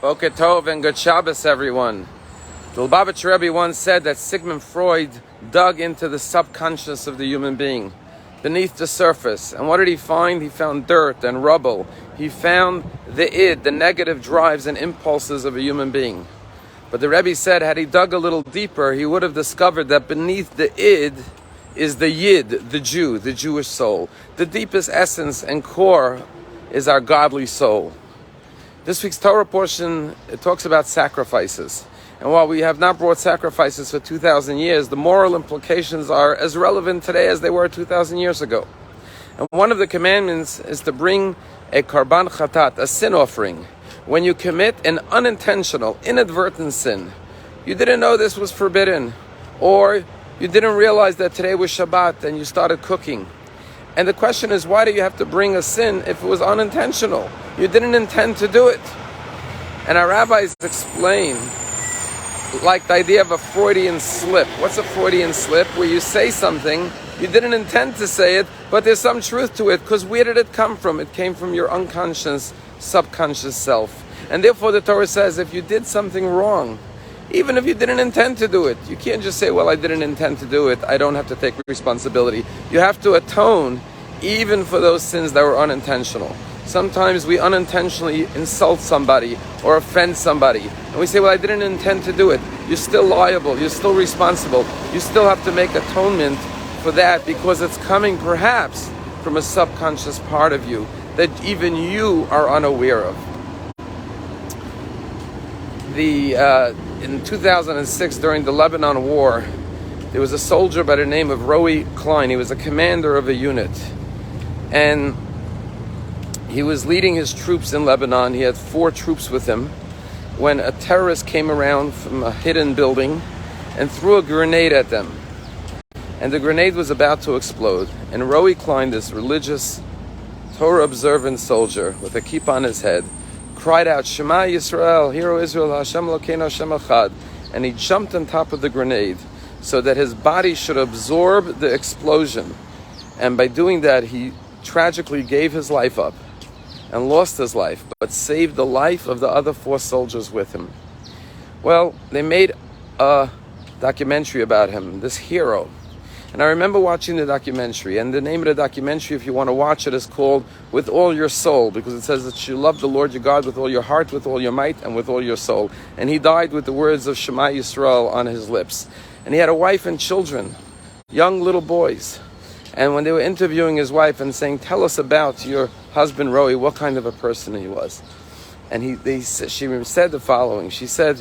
Boker Tov and good Shabbos, everyone. The Rabbi once said that Sigmund Freud dug into the subconscious of the human being, beneath the surface. And what did he find? He found dirt and rubble. He found the id, the negative drives and impulses of a human being. But the Rebbe said, had he dug a little deeper, he would have discovered that beneath the id is the yid, the Jew, the Jewish soul. The deepest essence and core is our godly soul. This week's Torah portion, it talks about sacrifices. And while we have not brought sacrifices for 2,000 years, the moral implications are as relevant today as they were 2,000 years ago. And one of the commandments is to bring a karban chatat, a sin offering. When you commit an unintentional, inadvertent sin, you didn't know this was forbidden, or you didn't realize that today was Shabbat and you started cooking. And the question is, why do you have to bring a sin if it was unintentional? You didn't intend to do it. And our rabbis explain, like the idea of a Freudian slip. What's a Freudian slip? Where you say something, you didn't intend to say it, but there's some truth to it, because where did it come from? It came from your unconscious, subconscious self. And therefore the Torah says, if you did something wrong, even if you didn't intend to do it, you can't just say, well, I didn't intend to do it, I don't have to take responsibility. You have to atone even for those sins that were unintentional. Sometimes we unintentionally insult somebody or offend somebody, and we say, well, I didn't intend to do it. You're still liable, you're still responsible. You still have to make atonement for that, because it's coming perhaps from a subconscious part of you that even you are unaware of. In 2006, during the Lebanon War, there was a soldier by the name of Roy Klein. He was a commander of a unit, and he was leading his troops in Lebanon. He had 4 troops with him when a terrorist came around from a hidden building and threw a grenade at them. And the grenade was about to explode. And Roy Klein, this religious, Torah-observant soldier with a kippah on his head, cried out, Shema Yisrael, Hear O Israel, Hashem Elokeinu, Hashem Echad. And he jumped on top of the grenade so that his body should absorb the explosion. And by doing that, he tragically gave his life up and lost his life, but saved the life of the other 4 soldiers with him. Well, they made a documentary about him, this hero. And I remember watching the documentary, and the name of the documentary, if you want to watch it, is called With All Your Soul, because it says that you love the Lord your God with all your heart, with all your might, and with all your soul. And he died with the words of Shema Yisrael on his lips. And he had a wife and children, young little boys. And when they were interviewing his wife and saying, tell us about your husband, Roy, what kind of a person he was. And she said the following. She said,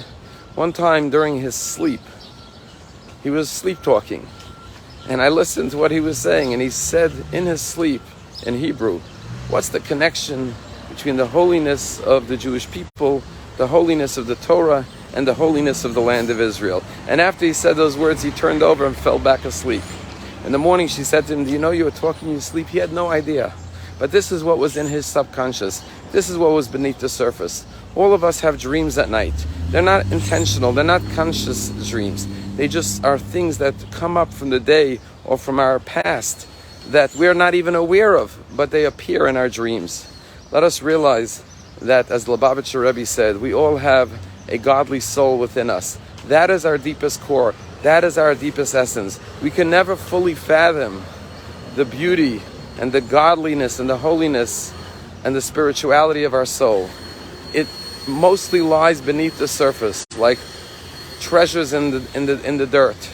one time during his sleep, he was sleep talking. And I listened to what he was saying, and he said in his sleep, in Hebrew, what's the connection between the holiness of the Jewish people, the holiness of the Torah, and the holiness of the land of Israel? And after he said those words, he turned over and fell back asleep. In the morning, she said to him, do you know you were talking in your sleep? He had no idea. But this is what was in his subconscious. This is what was beneath the surface. All of us have dreams at night. They're not intentional. They're not conscious dreams. They just are things that come up from the day or from our past that we're not even aware of, but they appear in our dreams. Let us realize that, as the Lubavitcher Rebbe said, we all have a godly soul within us. That is our deepest core. That is our deepest essence. We can never fully fathom the beauty and the godliness and the holiness and the spirituality of our soul. It mostly lies beneath the surface, like treasures in the dirt.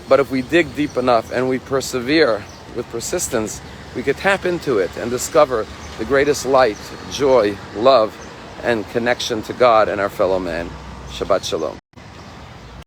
But if we dig deep enough and we persevere with persistence, we could tap into it and discover the greatest light, joy, love, and connection to God and our fellow man. Shabbat Shalom.